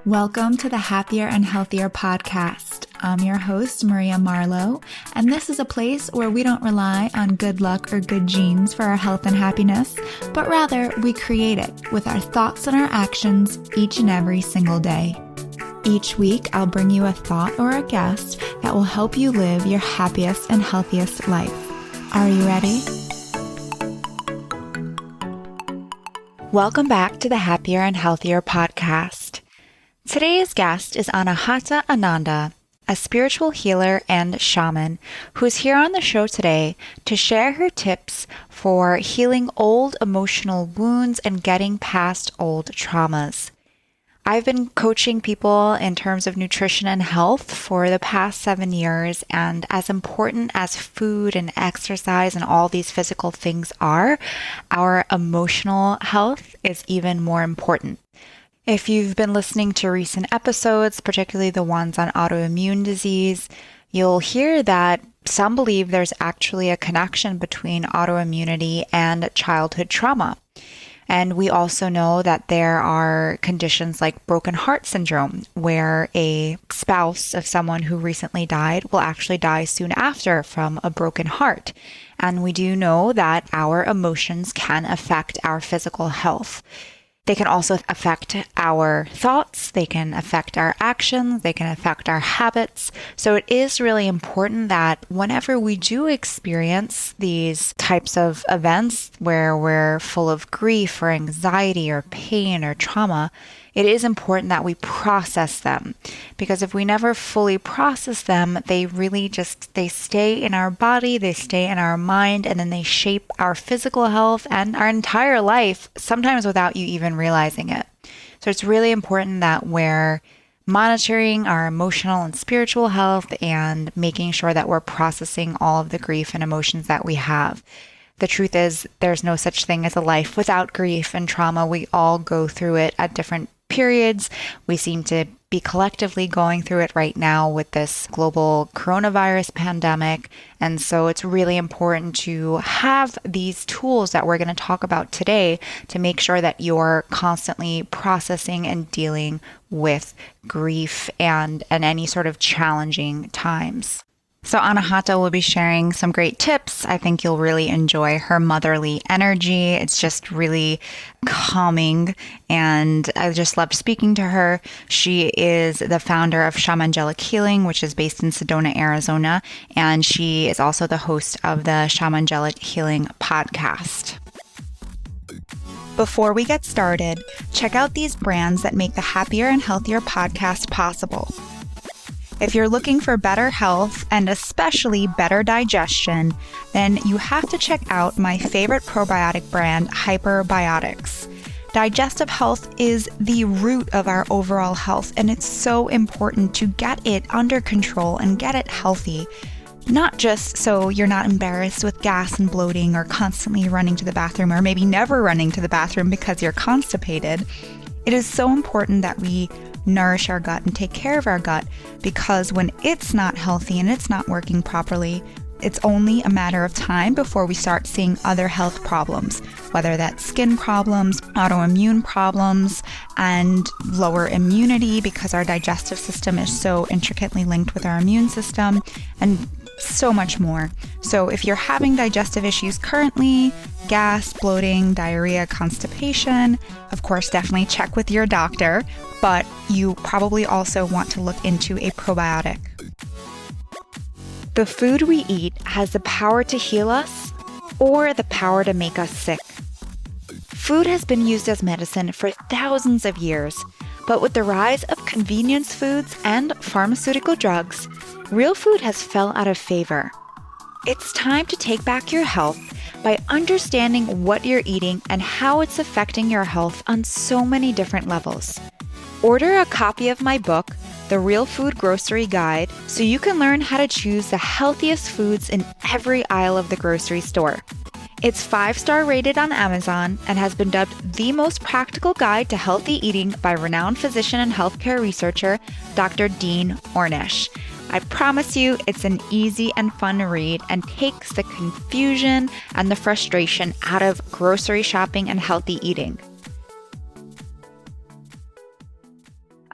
Welcome to the Happier and Healthier podcast. I'm your host, Maria Marlowe, and this is a place where we don't rely on good luck or good genes for our health and happiness, but rather we create it with our thoughts and our actions each and every single day. Each week, I'll bring you a thought or a guest that will help you live your happiest and healthiest life. Are you ready? Welcome back to the Happier and Healthier podcast. Today's guest is Anahata Ananda, a spiritual healer and shaman who is here on the show today to share her tips for healing old emotional wounds and getting past old traumas. I've been coaching people in terms of nutrition and health for the past 7 years, and as important as food and exercise and all these physical things are, our emotional health is even more important. If you've been listening to recent episodes, particularly the ones on autoimmune disease, you'll hear that some believe there's actually a connection between autoimmunity and childhood trauma. And we also know that there are conditions like broken heart syndrome, where a spouse of someone who recently died will actually die soon after from a broken heart. And we do know that our emotions can affect our physical health. They can also affect our thoughts, they can affect our actions, they can affect our habits. So it is really important that whenever we do experience these types of events where we're full of grief or anxiety or pain or trauma, it is important that we process them, because if we never fully process them, they stay in our body, they stay in our mind, and then they shape our physical health and our entire life, sometimes without you even realizing it. So it's really important that we're monitoring our emotional and spiritual health and making sure that we're processing all of the grief and emotions that we have. The truth is, there's no such thing as a life without grief and trauma. We all go through it at different periods. We seem to be collectively going through it right now with this global coronavirus pandemic. And so it's really important to have these tools that we're going to talk about today to make sure that you're constantly processing and dealing with grief and any sort of challenging times. So Anahata will be sharing some great tips. I think you'll really enjoy her motherly energy. It's just really calming, and I just loved speaking to her. She is the founder of Shamangelic Healing, which is based in Sedona, Arizona, and she is also the host of the Shamangelic Healing podcast. Before we get started, check out these brands that make the Happier and Healthier podcast possible. If you're looking for better health and especially better digestion, then you have to check out my favorite probiotic brand, Probiotics. Digestive health is the root of our overall health, and it's so important to get it under control and get it healthy. Not just so you're not embarrassed with gas and bloating or constantly running to the bathroom, or maybe never running to the bathroom because you're constipated. It is so important that we nourish our gut and take care of our gut, because when it's not healthy and it's not working properly, it's only a matter of time before we start seeing other health problems, whether that's skin problems, autoimmune problems, and lower immunity, because our digestive system is so intricately linked with our immune system, and so much more. So if you're having digestive issues currently, gas, bloating, diarrhea, constipation, of course, definitely check with your doctor, but you probably also want to look into a probiotic. The food we eat has the power to heal us or the power to make us sick. Food has been used as medicine for thousands of years, but with the rise of convenience foods and pharmaceutical drugs, real food has fell out of favor. It's time to take back your health by understanding what you're eating and how it's affecting your health on so many different levels. Order a copy of my book, The Real Food Grocery Guide, so you can learn how to choose the healthiest foods in every aisle of the grocery store. It's 5-star rated on Amazon and has been dubbed the most practical guide to healthy eating by renowned physician and healthcare researcher, Dr. Dean Ornish. I promise you it's an easy and fun read and takes the confusion and the frustration out of grocery shopping and healthy eating.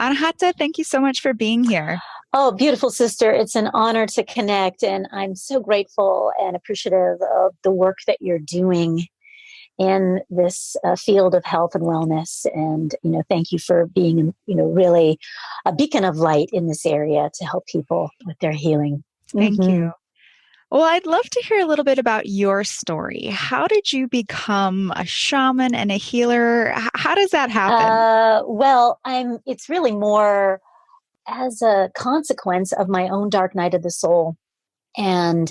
Anahata, thank you so much for being here. Oh, beautiful sister. It's an honor to connect. And I'm so grateful and appreciative of the work that you're doing in this field of health and wellness. And, thank you for being, really a beacon of light in this area to help people with their healing. Thank you. Mm-hmm. Well, I'd love to hear a little bit about your story. How did you become a shaman and a healer? How does that happen? It's really more as a consequence of my own dark night of the soul. And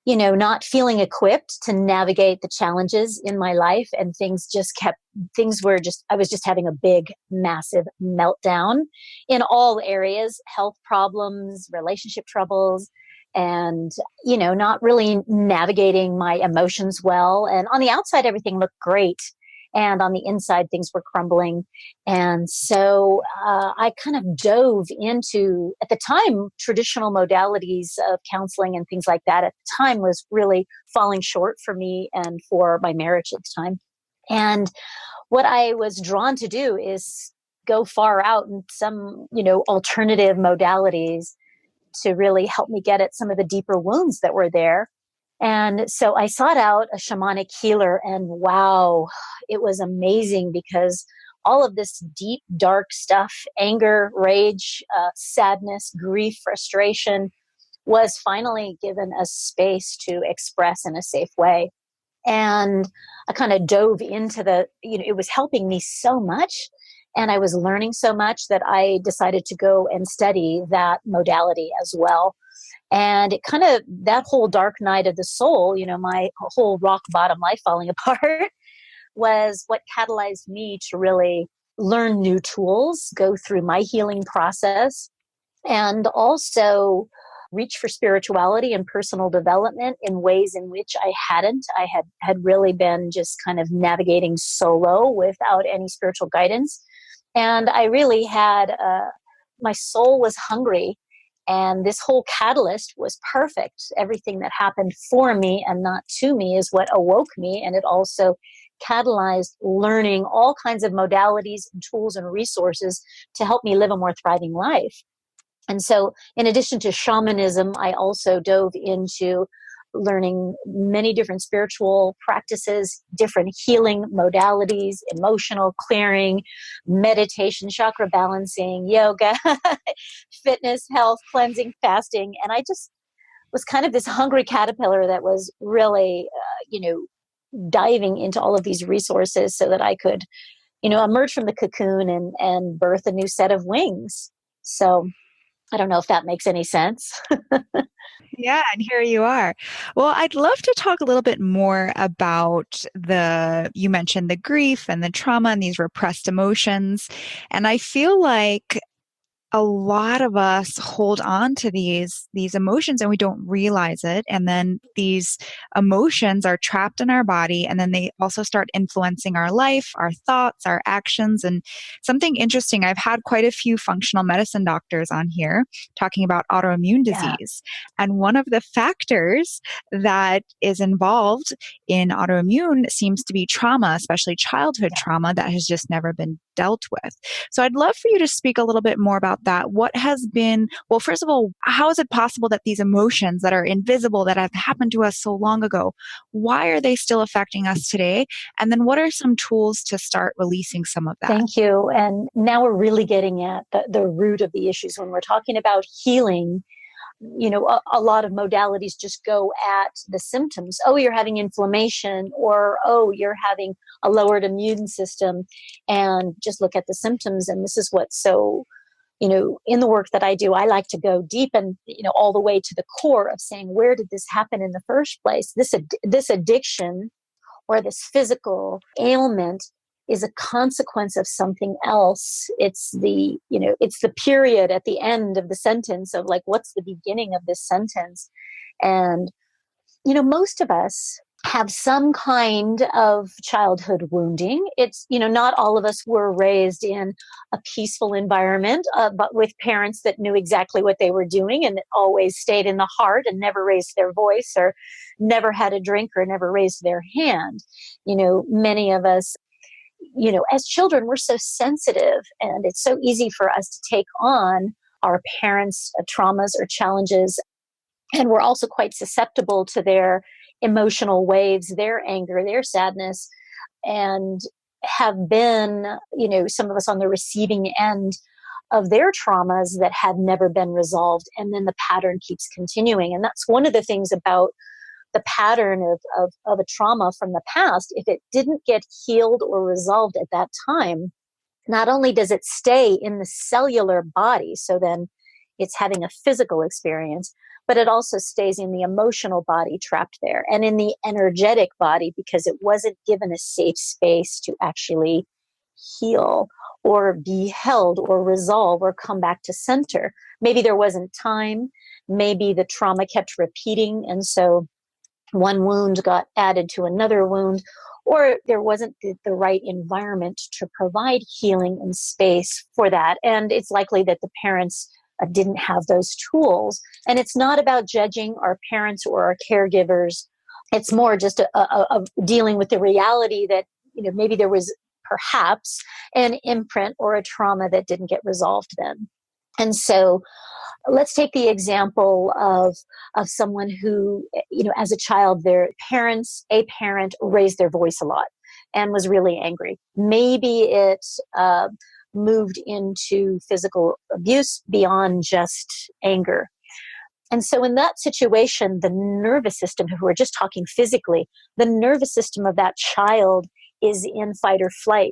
not feeling equipped to navigate the challenges in my life, and I was just having a big, massive meltdown in all areas, health problems, relationship troubles, and, not really navigating my emotions well. And on the outside, everything looked great. And on the inside, things were crumbling. And so I kind of dove into, at the time, traditional modalities of counseling and things like that at the time was really falling short for me and for my marriage at the time. And what I was drawn to do is go far out in some, alternative modalities to really help me get at some of the deeper wounds that were there. And so I sought out a shamanic healer, and wow, it was amazing because all of this deep, dark stuff, anger, rage, sadness, grief, frustration, was finally given a space to express in a safe way. And I kind of dove into it was helping me so much. And I was learning so much that I decided to go and study that modality as well. And it kind of, that whole dark night of the soul, my whole rock bottom life falling apart was what catalyzed me to really learn new tools, go through my healing process, and also reach for spirituality and personal development in ways in which I hadn't. I had really been just kind of navigating solo without any spiritual guidance. And I really had, my soul was hungry. And this whole catalyst was perfect. Everything that happened for me and not to me is what awoke me. And it also catalyzed learning all kinds of modalities and tools and resources to help me live a more thriving life. And so in addition to shamanism, I also dove into learning many different spiritual practices, different healing modalities, emotional clearing, meditation, chakra balancing, yoga, fitness, health, cleansing, fasting. And I just was kind of this hungry caterpillar that was really, diving into all of these resources so that I could, emerge from the cocoon and birth a new set of wings. So I don't know if that makes any sense. Yeah, and here you are. Well, I'd love to talk a little bit more about you mentioned the grief and the trauma and these repressed emotions. And I feel like a lot of us hold on to these emotions and we don't realize it. And then these emotions are trapped in our body, and then they also start influencing our life, our thoughts, our actions. And something interesting, I've had quite a few functional medicine doctors on here talking about autoimmune Yeah. disease. And one of the factors that is involved in autoimmune seems to be trauma, especially childhood trauma that has just never been dealt with. So I'd love for you to speak a little bit more about that. What has been, well, first of all, how is it possible that these emotions that are invisible, that have happened to us so long ago, why are they still affecting us today? And then what are some tools to start releasing some of that? Thank you. And now we're really getting at the root of the issues. When we're talking about healing, a lot of modalities just go at the symptoms. Oh, you're having inflammation, or, oh, you're having a lowered immune system, and just look at the symptoms. And this is what's so, in the work that I do, I like to go deep and, all the way to the core of saying, where did this happen in the first place? This addiction or this physical ailment is a consequence of something else. It's it's the period at the end of the sentence of like, what's the beginning of this sentence? And, most of us have some kind of childhood wounding. It's, not all of us were raised in a peaceful environment, but with parents that knew exactly what they were doing and always stayed in the heart and never raised their voice or never had a drink or never raised their hand. Many of us, as children, we're so sensitive, and it's so easy for us to take on our parents' traumas or challenges. And we're also quite susceptible to their emotional waves, their anger, their sadness, and have been, some of us on the receiving end of their traumas that have never been resolved. And then the pattern keeps continuing. And that's one of the things about the pattern of a trauma from the past. If it didn't get healed or resolved at that time, not only does it stay in the cellular body, so then it's having a physical experience, but it also stays in the emotional body trapped there and in the energetic body because it wasn't given a safe space to actually heal or be held or resolve or come back to center. Maybe there wasn't time. Maybe the trauma kept repeating. And so one wound got added to another wound, or there wasn't the right environment to provide healing and space for that. And it's likely that the parents didn't have those tools. And it's not about judging our parents or our caregivers. It's more just a dealing with the reality that, maybe there was perhaps an imprint or a trauma that didn't get resolved then. And so let's take the example of someone who, as a child, a parent raised their voice a lot and was really angry. Maybe it moved into physical abuse beyond just anger. And so in that situation, the nervous system, if we're just talking physically, the nervous system of that child is in fight or flight.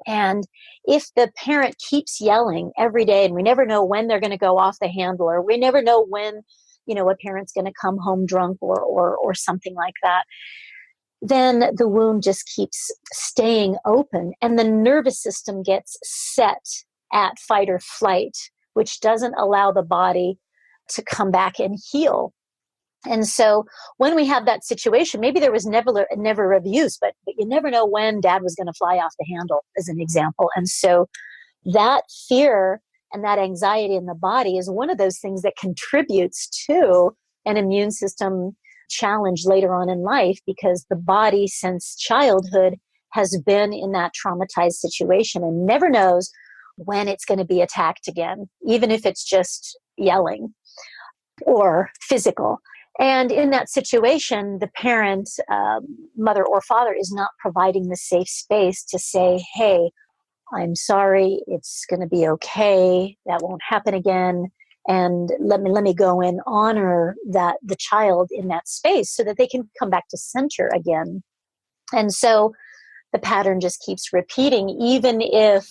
And if the parent keeps yelling every day, and we never know when they're going to go off the handle, or we never know when, a parent's going to come home drunk or something like that, then the wound just keeps staying open and the nervous system gets set at fight or flight, which doesn't allow the body to come back and heal. And so when we have that situation, maybe there was never abuse, but you never know when dad was going to fly off the handle, as an example. And so that fear and that anxiety in the body is one of those things that contributes to an immune system challenge later on in life, because the body since childhood has been in that traumatized situation and never knows when it's going to be attacked again, even if it's just yelling or physical. And in that situation, the parent, mother or father, is not providing the safe space to say, hey, I'm sorry, it's going to be okay, that won't happen again. And let me go and honor the child in that space so that they can come back to center again. And so the pattern just keeps repeating, even if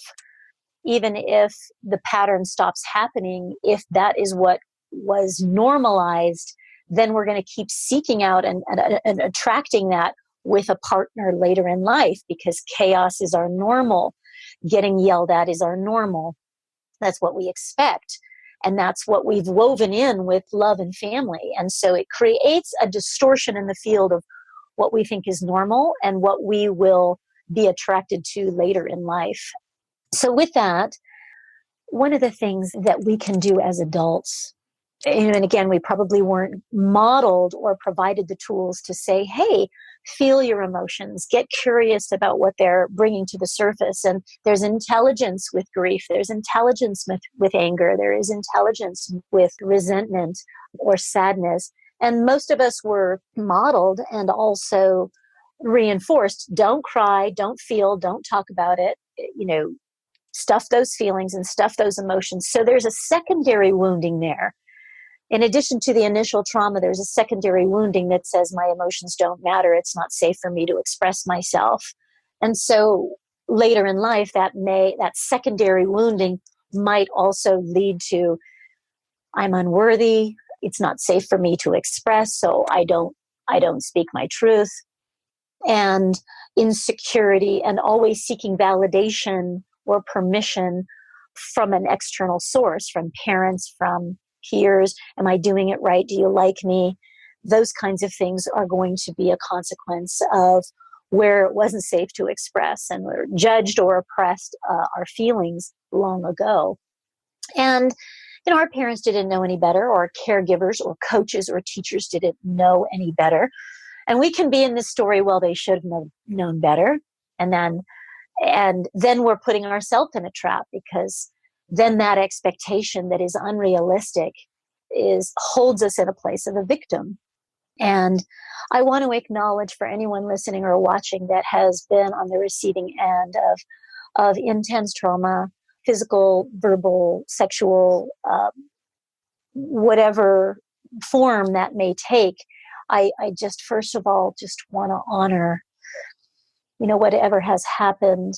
the pattern stops happening, if that is what was normalized, then we're going to keep seeking out and attracting that with a partner later in life, because chaos is our normal. Getting yelled at is our normal. That's what we expect. And that's what we've woven in with love and family. And so it creates a distortion in the field of what we think is normal and what we will be attracted to later in life. So with that, one of the things that we can do as adults, and again, we probably weren't modeled or provided the tools to say, hey, feel your emotions, get curious about what they're bringing to the surface. And there's intelligence with grief. There's intelligence with anger. There is intelligence with resentment or sadness. And most of us were modeled and also reinforced. Don't cry, don't feel, don't talk about it, stuff those feelings and stuff those emotions. So there's a secondary wounding there. In addition to the initial trauma, there's a secondary wounding that says my emotions don't matter. It's not safe for me to express myself. And so later in life, that secondary wounding might also lead to, I'm unworthy. It's not safe for me to express, so I don't speak my truth. And insecurity and always seeking validation or permission from an external source, from parents, from peers. Am I doing it right? Do you like me? Those kinds of things are going to be a consequence of where it wasn't safe to express and we're judged or oppressed our feelings long ago. And our parents didn't know any better, or caregivers or coaches or teachers didn't know any better. And we can be in this story, well, they should have known better. And then And then we're putting ourselves in a trap, because then that expectation that is unrealistic holds us in a place of a victim. And I want to acknowledge, for anyone listening or watching that has been on the receiving end of intense trauma, physical, verbal, sexual, whatever form that may take, I just, first of all, just want to honor, whatever has happened.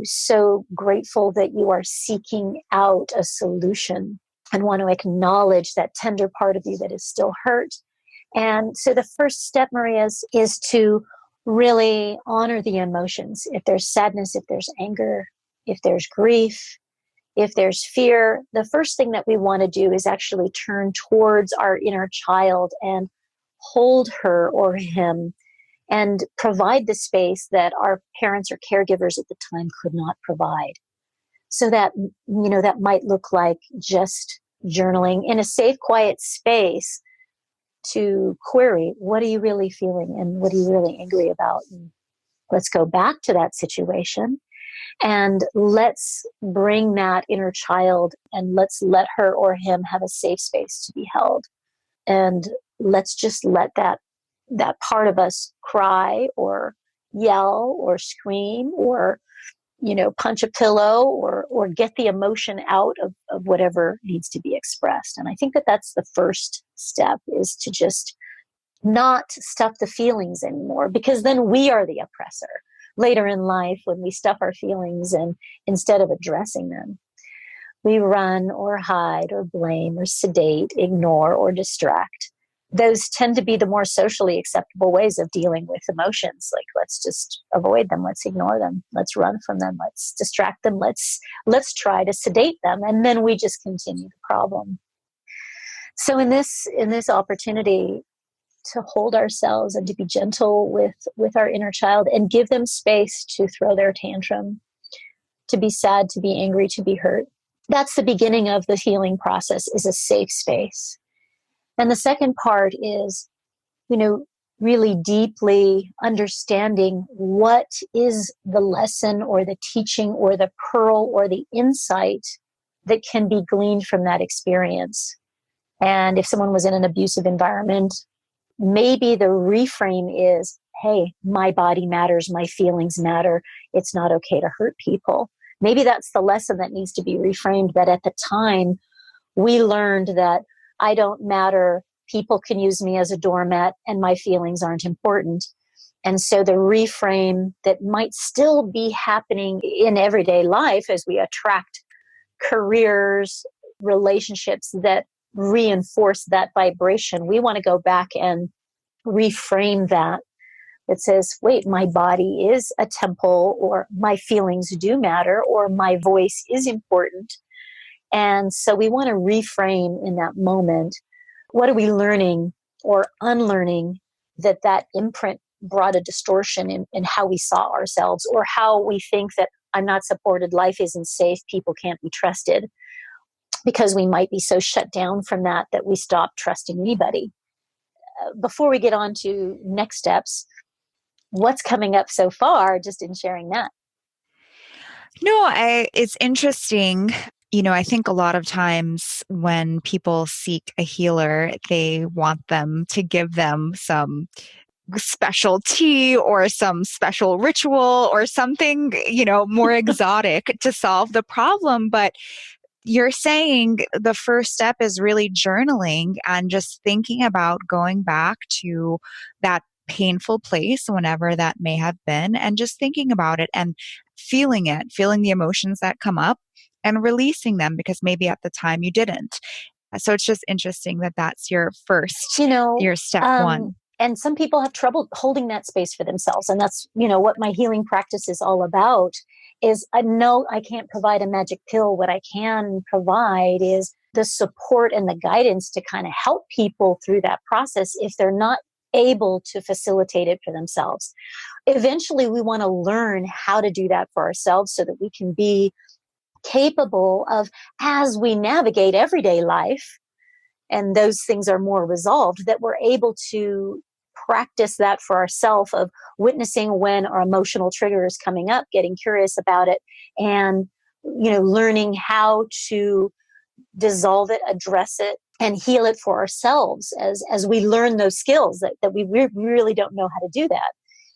So grateful that you are seeking out a solution, and want to acknowledge that tender part of you that is still hurt. And so the first step, Maria, is to really honor the emotions. If there's sadness, if there's anger, if there's grief, if there's fear, the first thing that we want to do is actually turn towards our inner child and hold her or him and provide the space that our parents or caregivers at the time could not provide. So that, that might look like just journaling in a safe, quiet space to query, what are you really feeling and what are you really angry about? And let's go back to that situation and let's bring that inner child and let's let her or him have a safe space to be held. And let's just let that part of us cry or yell or scream or, punch a pillow or get the emotion out of whatever needs to be expressed. And I think that that's the first step, is to just not stuff the feelings anymore, because then we are the oppressor later in life when we stuff our feelings and instead of addressing them, we run or hide or blame or sedate, ignore or distract. Those tend to be the more socially acceptable ways of dealing with emotions. Like, let's just avoid them. Let's ignore them. Let's run from them. Let's distract them. Let's try to sedate them. And then we just continue the problem. So in this opportunity to hold ourselves and to be gentle with our inner child and give them space to throw their tantrum, to be sad, to be angry, to be hurt. That's the beginning of the healing process, is a safe space. And the second part is, really deeply understanding what is the lesson or the teaching or the pearl or the insight that can be gleaned from that experience. And if someone was in an abusive environment, maybe the reframe is, hey, my body matters, my feelings matter. It's not okay to hurt people. Maybe that's the lesson that needs to be reframed, that at the time we learned that I don't matter, people can use me as a doormat, and my feelings aren't important. And so the reframe that might still be happening in everyday life as we attract careers, relationships that reinforce that vibration, we want to go back and reframe that. It says, wait, my body is a temple, or my feelings do matter, or my voice is important. And so we want to reframe in that moment. What are we learning or unlearning that imprint brought a distortion in how we saw ourselves, or how we think that I'm not supported, life isn't safe, people can't be trusted, because we might be so shut down from that we stop trusting anybody. Before we get on to next steps, what's coming up so far, just in sharing that? No, it's interesting. I think a lot of times when people seek a healer, they want them to give them some special tea or some special ritual or something, more exotic to solve the problem. But you're saying the first step is really journaling and just thinking about going back to that painful place, whenever that may have been, and just thinking about it and feeling the emotions that come up and releasing them, because maybe at the time you didn't. So it's just interesting that that's your first, your step one. And some people have trouble holding that space for themselves. And that's, what my healing practice is all about. Is I know I can't provide a magic pill. What I can provide is the support and the guidance to kind of help people through that process if they're not able to facilitate it for themselves. Eventually, we want to learn how to do that for ourselves so that we can be capable of, as we navigate everyday life, and those things are more resolved, that we're able to practice that for ourselves of witnessing when our emotional trigger is coming up, getting curious about it, and, learning how to dissolve it, address it, and heal it for ourselves as we learn those skills that we really don't know how to do that.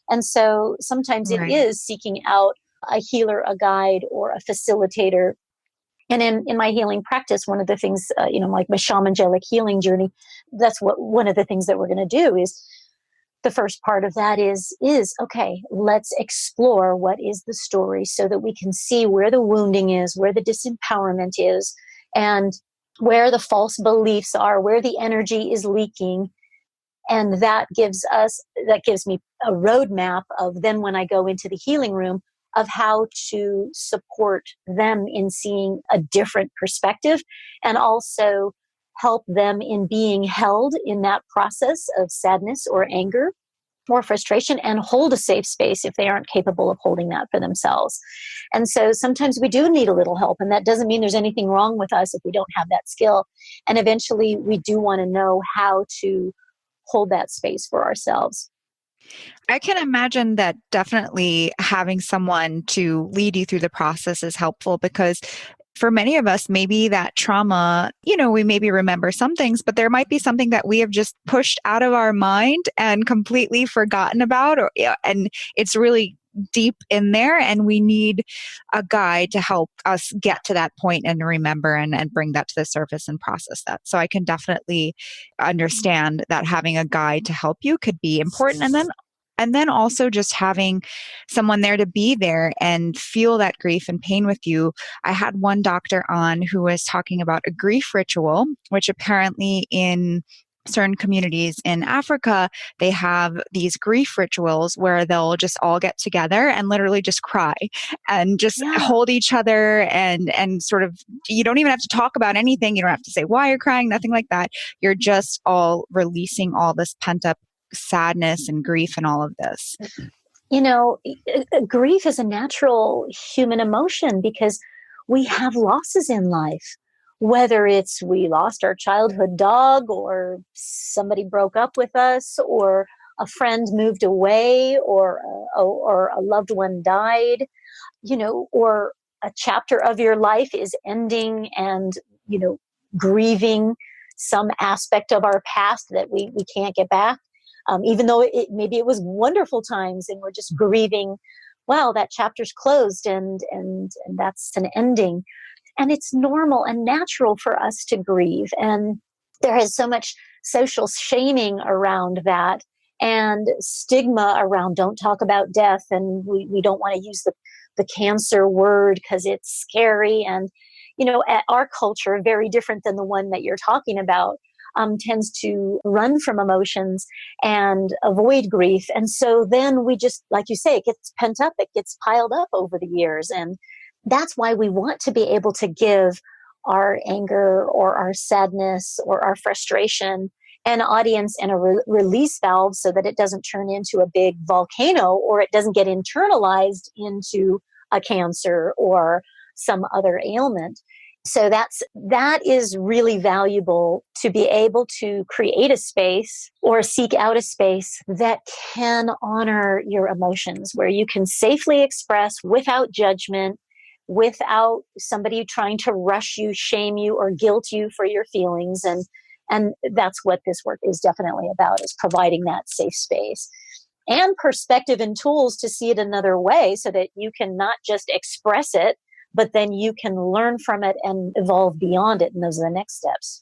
And so sometimes it Right. is seeking out a healer, a guide, or a facilitator. And in my healing practice, one of the things, like my shamanic healing journey, that's one of the things that we're going to do is the first part of that is okay, let's explore what is the story so that we can see where the wounding is, where the disempowerment is, and where the false beliefs are, where the energy is leaking. And that gives me a roadmap of then when I go into the healing room of how to support them in seeing a different perspective and also help them in being held in that process of sadness or anger or frustration and hold a safe space if they aren't capable of holding that for themselves. And so sometimes we do need a little help, and that doesn't mean there's anything wrong with us if we don't have that skill. And eventually we do want to know how to hold that space for ourselves. I can imagine that definitely having someone to lead you through the process is helpful because for many of us, maybe that trauma, we maybe remember some things, but there might be something that we have just pushed out of our mind and completely forgotten about, and it's really deep in there, and we need a guide to help us get to that point and remember and bring that to the surface and process that. So I can definitely understand that having a guide to help you could be important. And then also just having someone there to be there and feel that grief and pain with you. I had one doctor on who was talking about a grief ritual, which apparently in certain communities in Africa, they have these grief rituals where they'll just all get together and literally just cry and just hold each other and sort of, you don't even have to talk about anything. You don't have to say why you're crying, nothing like that. You're just all releasing all this pent up sadness and grief and all of this. Grief is a natural human emotion because we have losses in life, whether it's we lost our childhood dog or somebody broke up with us or a friend moved away or a loved one died, or a chapter of your life is ending and, grieving some aspect of our past that we can't get back. Even though maybe it was wonderful times and we're just grieving, wow, that chapter's closed and that's an ending. And it's normal and natural for us to grieve. And there is so much social shaming around that and stigma around don't talk about death. And we don't want to use the cancer word because it's scary. And, our culture, very different than the one that you're talking about, tends to run from emotions and avoid grief. And so then we just, like you say, it gets pent up, it gets piled up over the years. And that's why we want to be able to give our anger or our sadness or our frustration an audience and a release valve so that it doesn't turn into a big volcano or it doesn't get internalized into a cancer or some other ailment. So that is really valuable to be able to create a space or seek out a space that can honor your emotions, where you can safely express without judgment, without somebody trying to rush you, shame you, or guilt you for your feelings. And that's what this work is definitely about, is providing that safe space and perspective and tools to see it another way so that you can not just express it, but then you can learn from it and evolve beyond it. And those are the next steps.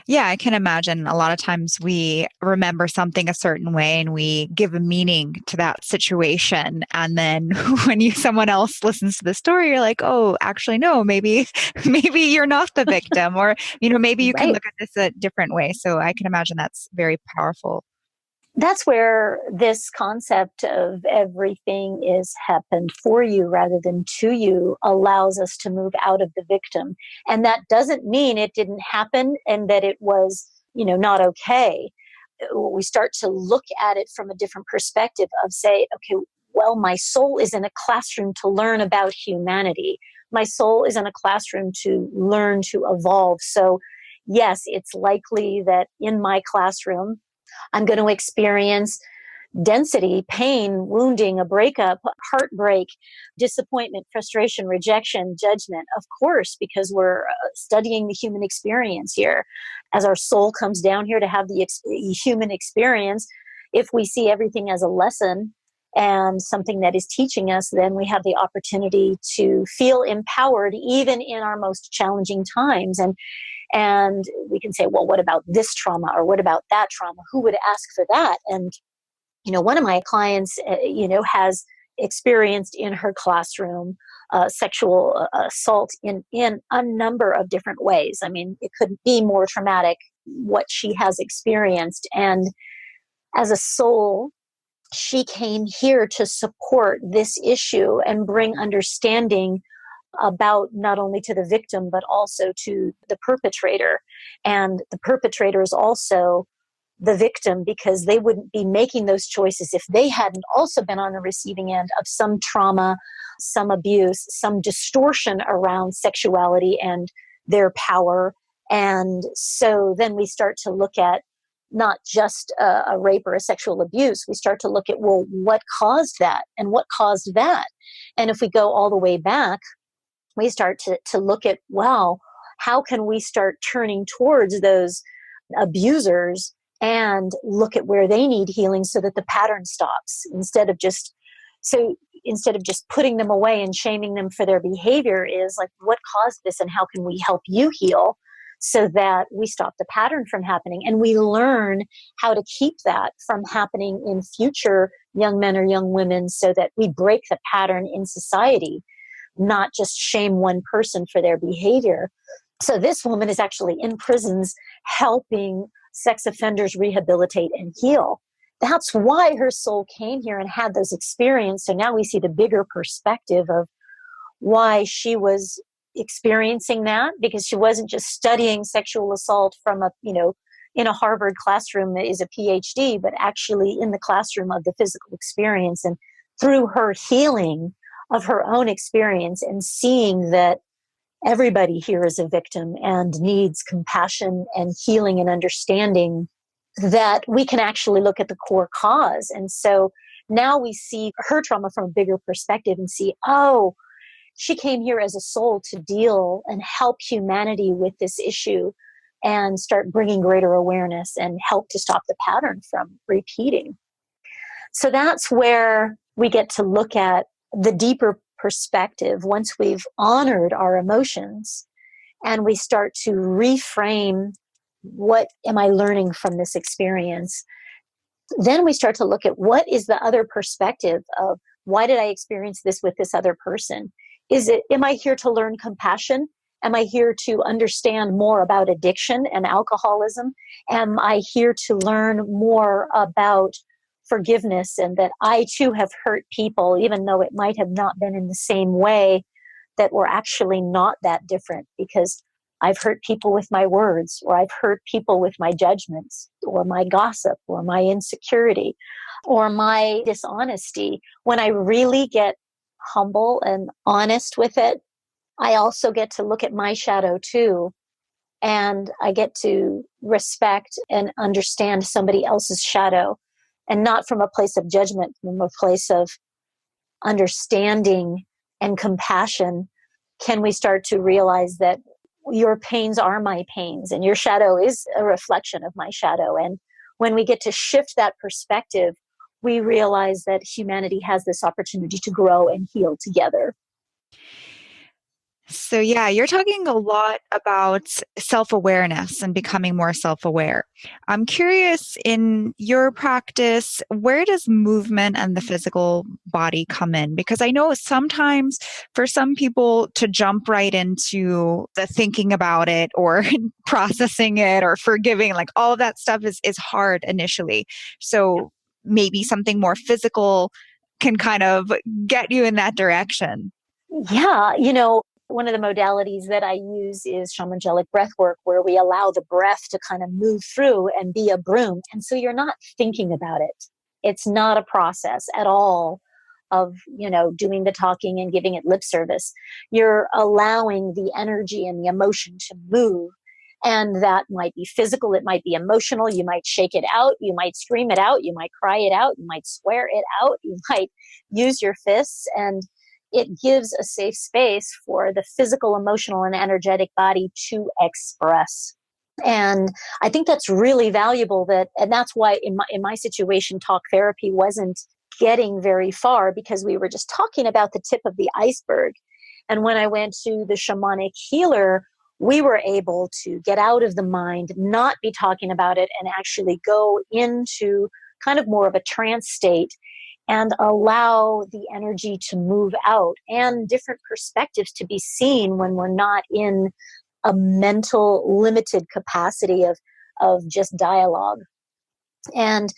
Yeah, I can imagine a lot of times we remember something a certain way and we give a meaning to that situation. And then when someone else listens to the story, you're like, oh, actually, no, maybe you're not the victim, or, maybe you can Right. look at this a different way. So I can imagine that's very powerful. That's where this concept of everything is happened for you rather than to you allows us to move out of the victim. And that doesn't mean it didn't happen and that it was, not okay. We start to look at it from a different perspective of say, okay, well, my soul is in a classroom to learn about humanity. My soul is in a classroom to learn to evolve. So yes, it's likely that in my classroom, I'm going to experience density, pain, wounding, a breakup, heartbreak, disappointment, frustration, rejection, judgment. Of course, because we're studying the human experience here. As our soul comes down here to have the human experience, if we see everything as a lesson and something that is teaching us, then we have the opportunity to feel empowered even in our most challenging times. And we can say, well, what about this trauma, or what about that trauma? Who would ask for that? And one of my clients, has experienced in her classroom sexual assault in a number of different ways. I mean, it couldn't be more traumatic what she has experienced. And as a soul, she came here to support this issue and bring understanding about not only to the victim, but also to the perpetrator. And the perpetrator is also the victim, because they wouldn't be making those choices if they hadn't also been on the receiving end of some trauma, some abuse, some distortion around sexuality and their power. And so then we start to look at not just a rape or a sexual abuse. We start to look at, well, what caused that and what caused that? And if we go all the way back, we start to look at, wow, how can we start turning towards those abusers and look at where they need healing so that the pattern stops, instead of just putting them away and shaming them for their behavior, is like, what caused this and how can we help you heal so that we stop the pattern from happening, and we learn how to keep that from happening in future young men or young women, so that we break the pattern in society, not just shame one person for their behavior. So this woman is actually in prisons helping sex offenders rehabilitate and heal. That's why her soul came here and had those experiences. So now we see the bigger perspective of why she was experiencing that, because she wasn't just studying sexual assault from in a Harvard classroom that is a PhD, but actually in the classroom of the physical experience, and through her healing of her own experience and seeing that everybody here is a victim and needs compassion and healing and understanding, that we can actually look at the core cause. And so now we see her trauma from a bigger perspective and see, oh, she came here as a soul to deal and help humanity with this issue and start bringing greater awareness and help to stop the pattern from repeating. So that's where we get to look at the deeper perspective once we've honored our emotions, and we start to reframe, what am I learning from this experience? Then we start to look at, what is the other perspective of, why did I experience this with this other person? Am I here to learn compassion? Am I here to understand more about addiction and alcoholism? Am I here to learn more about forgiveness, and that I too have hurt people, even though it might have not been in the same way, that we're actually not that different, because I've hurt people with my words, or I've hurt people with my judgments, or my gossip, or my insecurity, or my dishonesty. When I really get humble and honest with it, I also get to look at my shadow too. And I get to respect and understand somebody else's shadow, and not from a place of judgment, from a place of understanding and compassion. Can we start to realize that your pains are my pains, and your shadow is a reflection of my shadow? And when we get to shift that perspective, we realize that humanity has this opportunity to grow and heal together. So yeah, you're talking a lot about self-awareness and becoming more self-aware. I'm curious, in your practice, where does movement and the physical body come in? Because I know sometimes for some people to jump right into the thinking about it or processing it or forgiving, like all of that stuff is hard initially. So maybe something more physical can kind of get you in that direction. Yeah, one of the modalities that I use is shamanic breath work, where we allow the breath to kind of move through and be a broom. And so you're not thinking about it. It's not a process at all of, doing the talking and giving it lip service. You're allowing the energy and the emotion to move. And that might be physical, it might be emotional, you might shake it out, you might scream it out, you might cry it out, you might swear it out, you might use your fists, and it gives a safe space for the physical, emotional, and energetic body to express. And I think that's really valuable, and that's why in my situation, talk therapy wasn't getting very far, because we were just talking about the tip of the iceberg. And when I went to the shamanic healer, we were able to get out of the mind, not be talking about it, and actually go into kind of more of a trance state and allow the energy to move out and different perspectives to be seen when we're not in a mental limited capacity of just dialogue. And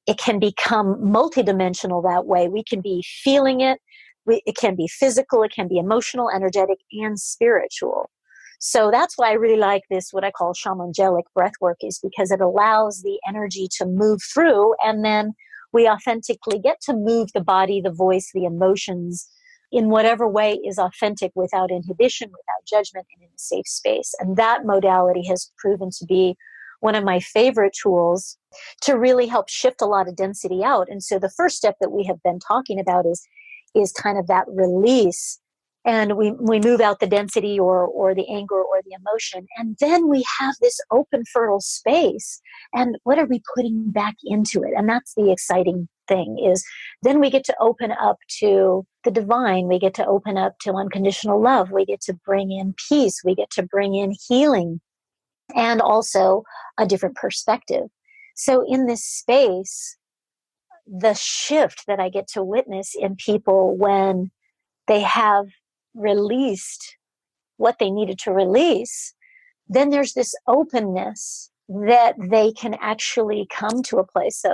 it can become multidimensional that way. We can be feeling it. It can be physical, it can be emotional, energetic, and spiritual. So that's why I really like this, what I call shamangelic breath work, is because it allows the energy to move through, and then we authentically get to move the body, the voice, the emotions in whatever way is authentic, without inhibition, without judgment, and in a safe space. And that modality has proven to be one of my favorite tools to really help shift a lot of density out. And so the first step that we have been talking about is kind of that release. And we move out the density or the anger or the emotion. And then we have this open, fertile space. And what are we putting back into it? And that's the exciting thing, is then we get to open up to the divine. We get to open up to unconditional love. We get to bring in peace. We get to bring in healing, and also a different perspective. So in this space, the shift that I get to witness in people when they have released what they needed to release, then there's this openness that they can actually come to a place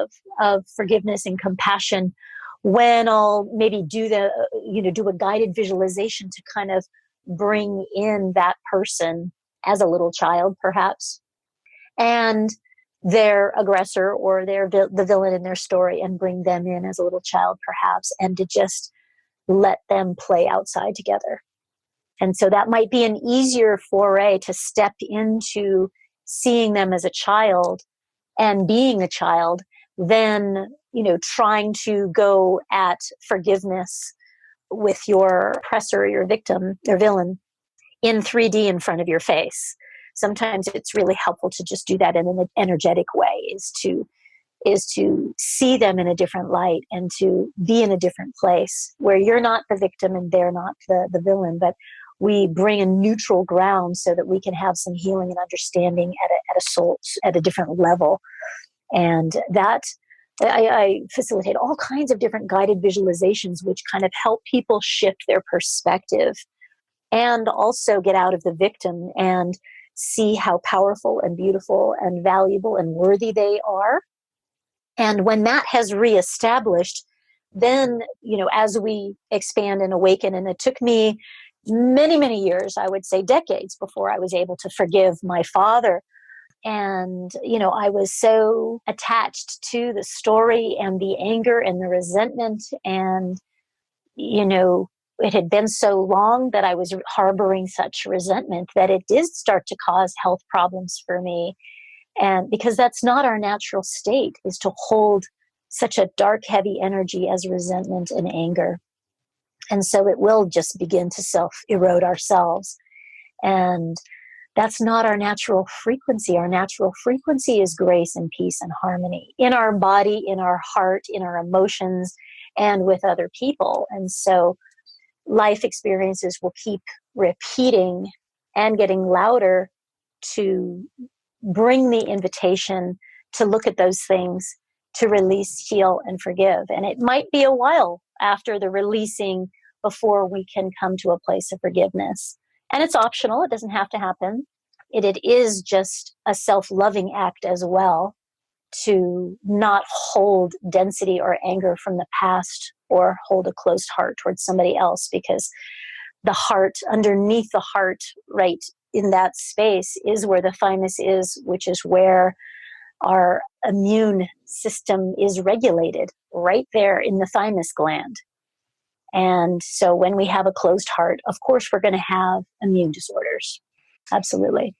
of forgiveness and compassion, when I'll maybe do a guided visualization to kind of bring in that person as a little child, perhaps, and their aggressor or the villain in their story, and bring them in as a little child, perhaps, and to just let them play outside together. And so that might be an easier foray to step into seeing them as a child and being a child than, trying to go at forgiveness with your oppressor, your victim, your villain in 3D in front of your face. Sometimes it's really helpful to just do that in an energetic way, is to see them in a different light and to be in a different place where you're not the victim and they're not the villain, but we bring a neutral ground so that we can have some healing and understanding at a soul, at a different level. And that I facilitate all kinds of different guided visualizations, which kind of help people shift their perspective and also get out of the victim and see how powerful and beautiful and valuable and worthy they are. And when that has reestablished, then, as we expand and awaken, and it took me many, many years, I would say decades, before I was able to forgive my father. And, I was so attached to the story and the anger and the resentment. And, it had been so long that I was harboring such resentment that it did start to cause health problems for me. And because that's not our natural state, is to hold such a dark, heavy energy as resentment and anger. And so it will just begin to self-erode ourselves. And that's not our natural frequency. Our natural frequency is grace and peace and harmony in our body, in our heart, in our emotions, and with other people. And so life experiences will keep repeating and getting louder to bring the invitation to look at those things, to release, heal, and forgive. And it might be a while after the releasing before we can come to a place of forgiveness. And it's optional. It doesn't have to happen. It is just a self-loving act as well, to not hold density or anger from the past or hold a closed heart towards somebody else, because the heart, underneath the heart, right in that space, is where the thymus is, which is where our immune system is regulated, right there in the thymus gland. And so when we have a closed heart, of course, we're going to have immune disorders. Absolutely.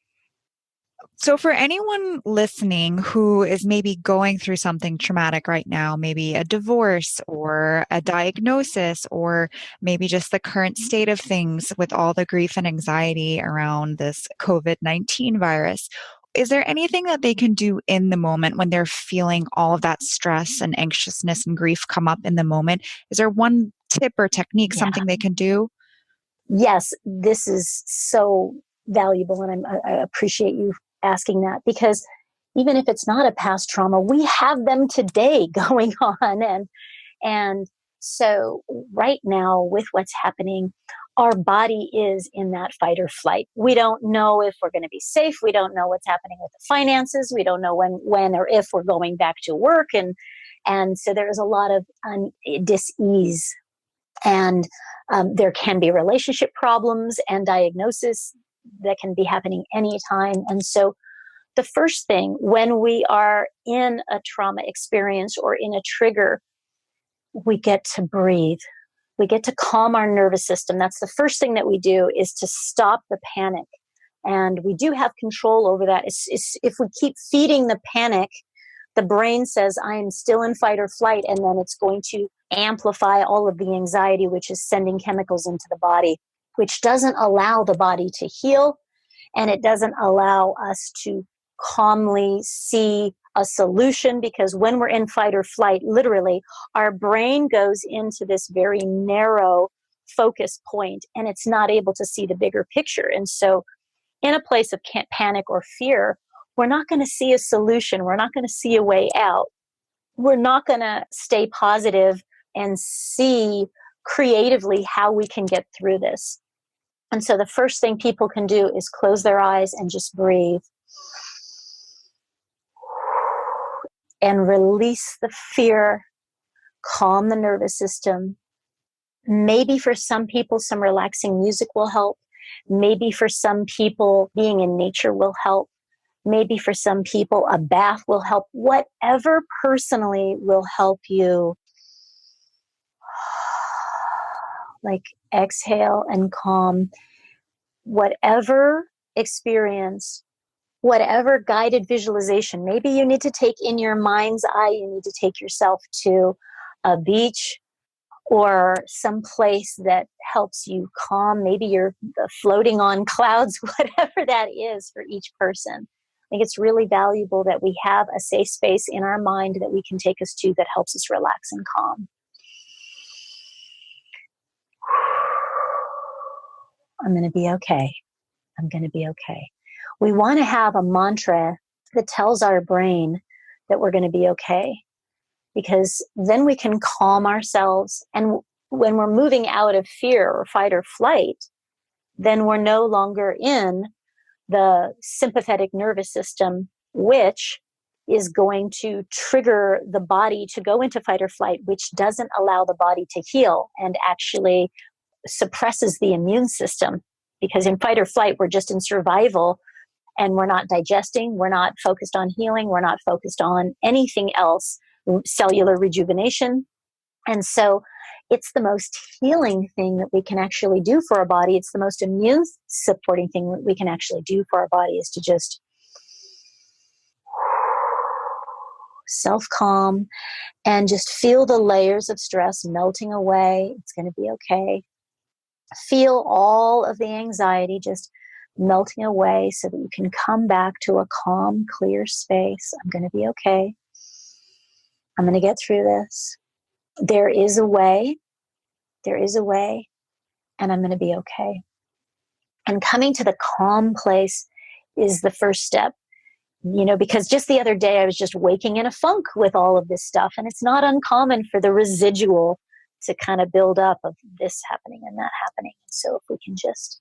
So, for anyone listening who is maybe going through something traumatic right now, maybe a divorce or a diagnosis, or maybe just the current state of things with all the grief and anxiety around this COVID-19 virus, is there anything that they can do in the moment when they're feeling all of that stress and anxiousness and grief come up in the moment? Is there one tip or technique, Yeah. something they can do? Yes, this is so valuable, and I appreciate you asking that, because even if it's not a past trauma, we have them today going on, and so right now with what's happening, our body is in that fight or flight. We don't know if we're going to be safe. We don't know what's happening with the finances. We don't know when or if we're going back to work, and so there's a lot of dis-ease. And there can be relationship problems and diagnosis that can be happening anytime. And so the first thing when we are in a trauma experience or in a trigger, we get to breathe. We get to calm our nervous system. That's the first thing that we do, is to stop the panic. And we do have control over that. If we keep feeding the panic, the brain says, I am still in fight or flight, and then it's going to amplify all of the anxiety, which is sending chemicals into the body, which doesn't allow the body to heal, and it doesn't allow us to calmly see a solution, because when we're in fight or flight, literally, our brain goes into this very narrow focus point, and it's not able to see the bigger picture. And so in a place of panic or fear, we're not going to see a solution. We're not going to see a way out. We're not going to stay positive and see creatively how we can get through this. And so the first thing people can do is close their eyes and just breathe and release the fear, calm the nervous system. Maybe for some people, some relaxing music will help. Maybe for some people, being in nature will help. Maybe for some people, a bath will help. Whatever personally will help you. Like, exhale and calm. Whatever experience, whatever guided visualization. Maybe you need to take in your mind's eye, you need to take yourself to a beach or some place that helps you calm. Maybe you're floating on clouds, whatever that is for each person. I think it's really valuable that we have a safe space in our mind that we can take us to that helps us relax and calm. I'm going to be okay. I'm going to be okay. We want to have a mantra that tells our brain that we're going to be okay, because then we can calm ourselves. And when we're moving out of fear or fight or flight, then we're no longer in the sympathetic nervous system, which is going to trigger the body to go into fight or flight, which doesn't allow the body to heal and actually suppresses the immune system. Because in fight or flight, we're just in survival, and we're not digesting, we're not focused on healing, we're not focused on anything else, cellular rejuvenation. And so it's the most healing thing that we can actually do for our body. It's the most immune supporting thing that we can actually do for our body, is to just self-calm and just feel the layers of stress melting away. It's going to be okay. Feel all of the anxiety just melting away so that you can come back to a calm, clear space. I'm going to be okay. I'm going to get through this. There is a way. There is a way. And I'm going to be okay. And coming to the calm place is the first step. Because just the other day I was just waking in a funk with all of this stuff. And it's not uncommon for the residual to kind of build up of this happening and that happening. So if we can just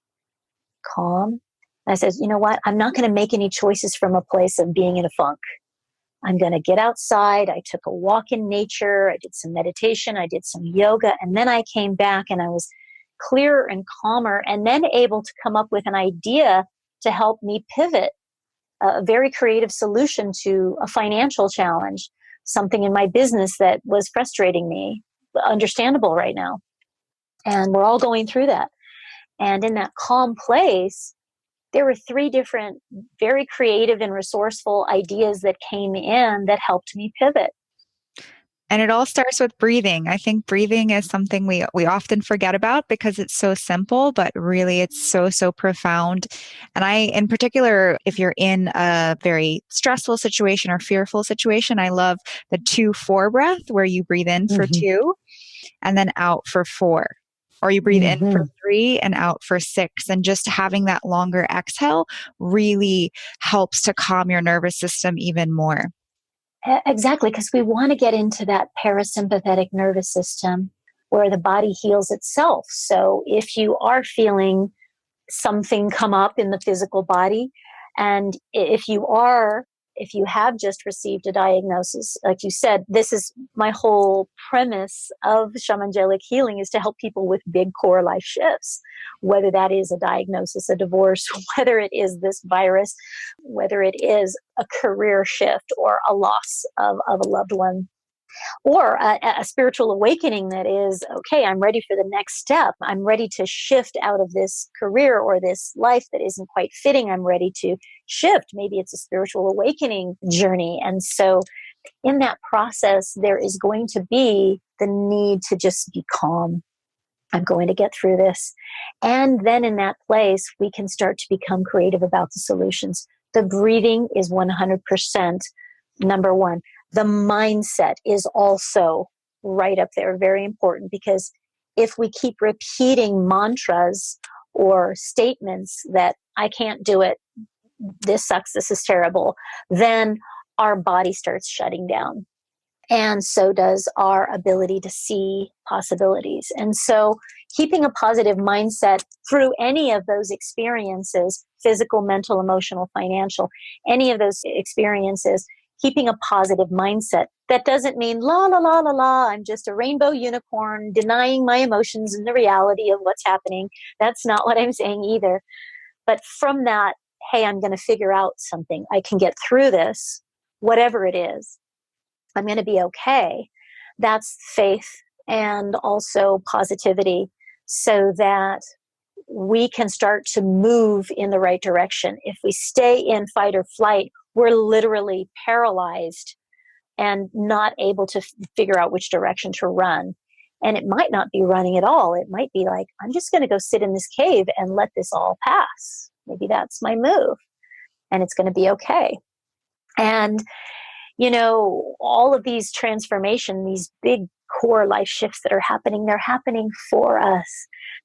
calm. I said, you know what? I'm not going to make any choices from a place of being in a funk. I'm going to get outside. I took a walk in nature. I did some meditation. I did some yoga. And then I came back and I was clearer and calmer, and then able to come up with an idea to help me pivot a very creative solution to a financial challenge, something in my business that was frustrating me, understandable right now. And we're all going through that. And in that calm place, there were three different, very creative and resourceful ideas that came in that helped me pivot. And it all starts with breathing. I think breathing is something we often forget about because it's so simple, but really it's so, so profound. And in particular, if you're in a very stressful situation or fearful situation, I love the 2-4 breath where you breathe in for 2 and then out for 4. Or you breathe in for 3 and out for 6. And just having that longer exhale really helps to calm your nervous system even more. Exactly, because we want to get into that parasympathetic nervous system where the body heals itself. So if you are feeling something come up in the physical body, and if you have just received a diagnosis, like you said, this is my whole premise of shamanic healing, is to help people with big core life shifts, whether that is a diagnosis, a divorce, whether it is this virus, whether it is a career shift or a loss of a loved one, or a spiritual awakening that is, okay, I'm ready for the next step. I'm ready to shift out of this career or this life that isn't quite fitting. I'm ready to shift. Maybe it's a spiritual awakening journey. And so in that process, there is going to be the need to just be calm. I'm going to get through this. And then in that place, we can start to become creative about the solutions. The breathing is 100% number one. The mindset is also right up there, very important, because if we keep repeating mantras or statements that I can't do it, this sucks, this is terrible, then our body starts shutting down. And so does our ability to see possibilities. And so keeping a positive mindset through any of those experiences, physical, mental, emotional, financial, any of those experiences, keeping a positive mindset. That doesn't mean la, la, la, la, la, I'm just a rainbow unicorn denying my emotions and the reality of what's happening. That's not what I'm saying either. But from that, hey, I'm going to figure out something. I can get through this, whatever it is. I'm going to be okay. That's faith and also positivity, so that we can start to move in the right direction. If we stay in fight or flight, we're literally paralyzed and not able to figure out which direction to run. And it might not be running at all. It might be like, I'm just going to go sit in this cave and let this all pass. Maybe that's my move. And it's going to be okay. And, you know, all of these transformation, these big core life shifts that are happening, they're happening for us.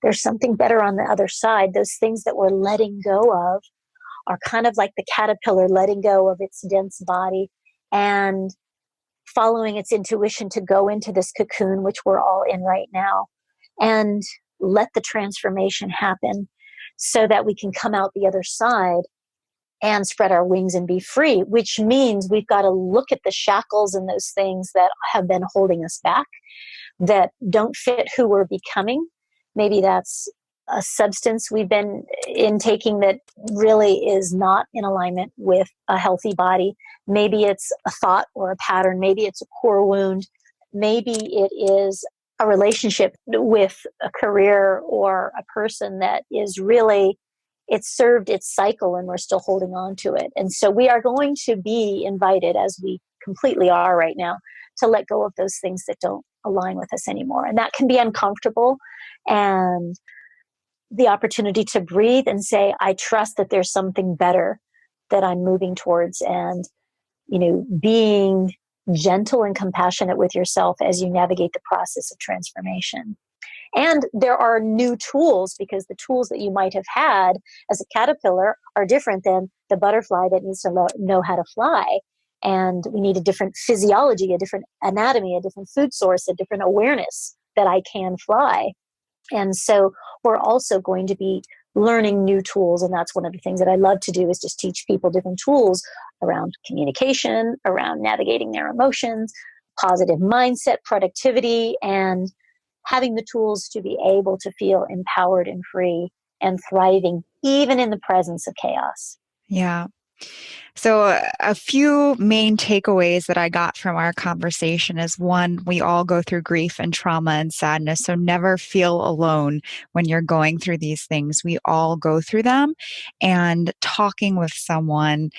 There's something better on the other side. Those things that we're letting go of are kind of like the caterpillar letting go of its dense body and following its intuition to go into this cocoon, which we're all in right now, and let the transformation happen so that we can come out the other side and spread our wings and be free, which means we've got to look at the shackles and those things that have been holding us back, that don't fit who we're becoming. Maybe that's a substance we've been intaking that really is not in alignment with a healthy body. Maybe it's a thought or a pattern. Maybe it's a core wound. Maybe it is a relationship with a career or a person that is really, it's served its cycle and we're still holding on to it. And so we are going to be invited, as we completely are right now, to let go of those things that don't align with us anymore. And that can be uncomfortable. And the opportunity to breathe and say, I trust that there's something better that I'm moving towards, and, you know, being gentle and compassionate with yourself as you navigate the process of transformation. And there are new tools, because the tools that you might have had as a caterpillar are different than the butterfly that needs to know how to fly. And we need a different physiology, a different anatomy, a different food source, a different awareness that I can fly. And so we're also going to be learning new tools. And that's one of the things that I love to do, is just teach people different tools around communication, around navigating their emotions, positive mindset, productivity, and having the tools to be able to feel empowered and free and thriving, even in the presence of chaos. Yeah. So, a few main takeaways that I got from our conversation is one, we all go through grief and trauma and sadness. So, never feel alone when you're going through these things. We all go through them. And talking with someone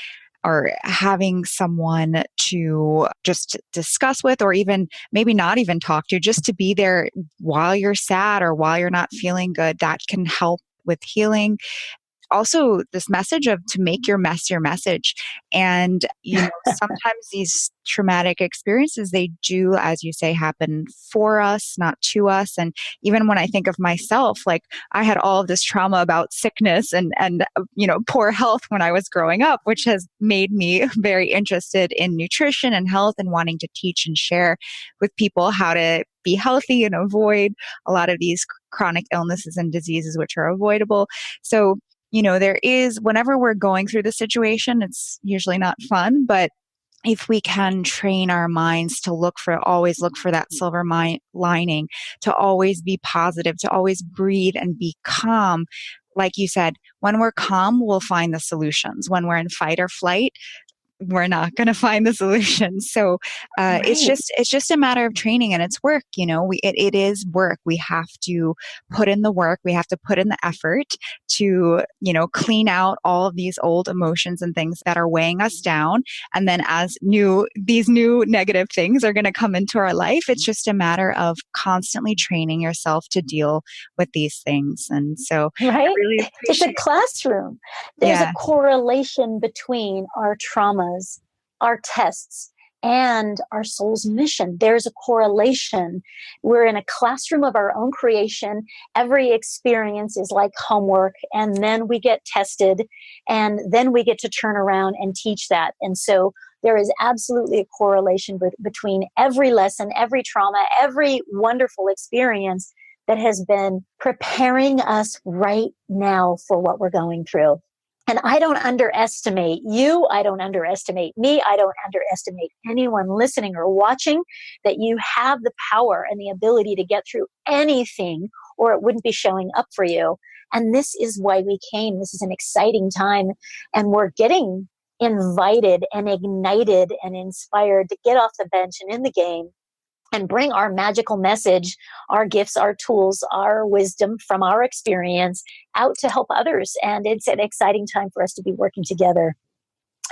or having someone to just discuss with, or even maybe not even talk to, just to be there while you're sad or while you're not feeling good, that can help with healing. Also, this message of to make your mess your message. And, sometimes these traumatic experiences, they do, as you say, happen for us, not to us. And even when I think of myself, like I had all of this trauma about sickness and poor health when I was growing up, which has made me very interested in nutrition and health and wanting to teach and share with people how to be healthy and avoid a lot of these chronic illnesses and diseases, which are avoidable. So, there is, whenever we're going through the situation, it's usually not fun, but if we can train our minds to always look for that silver lining, to always be positive, to always breathe and be calm. Like you said, when we're calm, we'll find the solutions. When we're in fight or flight, we're not going to find the solution. So it's Right. just a matter of training, and it's work. It is work. We have to put in the work. We have to put in the effort to clean out all of these old emotions and things that are weighing us down. And then as these new negative things are going to come into our life, it's just a matter of constantly training yourself to deal with these things. And so I Right? really It's a appreciate. classroom. There's a Yeah, correlation between our traumas, our tests, and our soul's mission. There's a correlation. We're in a classroom of our own creation. Every experience is like homework, and then we get tested, and then we get to turn around and teach that. And so there is absolutely a correlation between every lesson, every trauma, every wonderful experience that has been preparing us right now for what we're going through. And I don't underestimate you. I don't underestimate me. I don't underestimate anyone listening or watching, that you have the power and the ability to get through anything, or it wouldn't be showing up for you. And this is why we came. This is an exciting time. And we're getting invited and ignited and inspired to get off the bench and in the game and bring our magical message, our gifts, our tools, our wisdom from our experience out to help others. And it's an exciting time for us to be working together.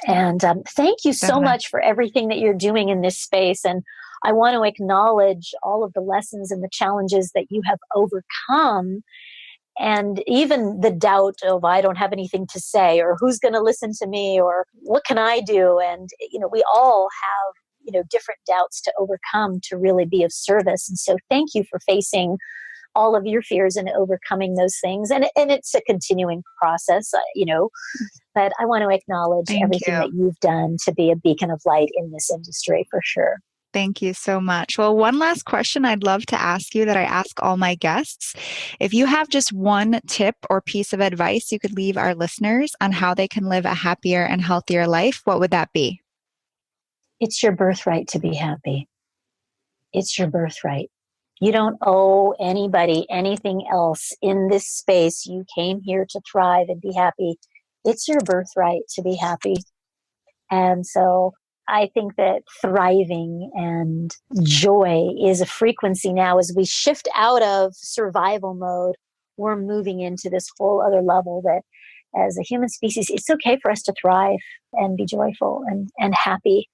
And thank you so definitely. much for everything that you're doing in this space. And I want to acknowledge all of the lessons and the challenges that you have overcome, and even the doubt of, I don't have anything to say, or who's going to listen to me, or what can I do? And we all have different doubts to overcome to really be of service. And so thank you for facing all of your fears and overcoming those things. And it's a continuing process, but I want to acknowledge Thank everything you. that you've done to be a beacon of light in this industry, for sure. Thank you so much. Well, one last question I'd love to ask you that I ask all my guests. If you have just one tip or piece of advice you could leave our listeners on how they can live a happier and healthier life, what would that be? It's your birthright to be happy. It's your birthright. You don't owe anybody anything else in this space. You came here to thrive and be happy. It's your birthright to be happy. And so I think that thriving and joy is a frequency now. As we shift out of survival mode, we're moving into this whole other level that as a human species, it's okay for us to thrive and be joyful and happy.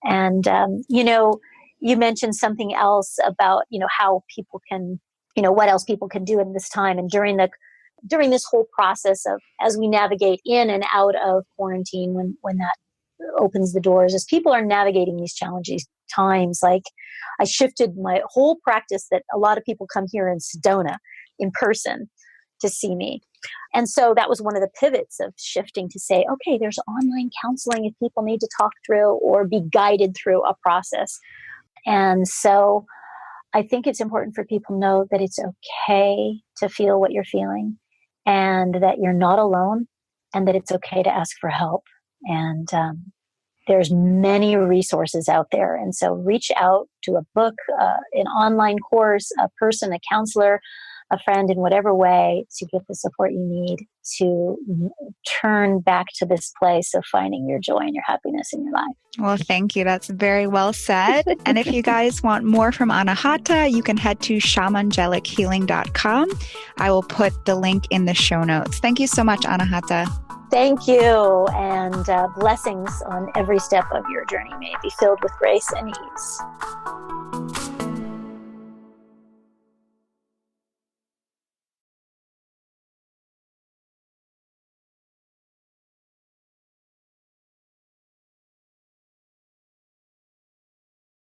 And, you mentioned something else about, how people can, what else people can do in this time. And during this whole process of, as we navigate in and out of quarantine, when that opens the doors, as people are navigating these challenging times, like I shifted my whole practice, that a lot of people come here in Sedona in person to see me. And so that was one of the pivots of shifting to say, okay, there's online counseling if people need to talk through or be guided through a process. And so I think it's important for people to know that it's okay to feel what you're feeling, and that you're not alone, and that it's okay to ask for help. And there's many resources out there. And so reach out to a book, an online course, a person, a counselor, a friend in whatever way to get the support you need to turn back to this place of finding your joy and your happiness in your life. Well, thank you. That's very well said. And if you guys want more from Anahata, you can head to shamangelichealing.com. I will put the link in the show notes. Thank you so much, Anahata. Thank you, and blessings on every step of your journey. May it be filled with grace and ease.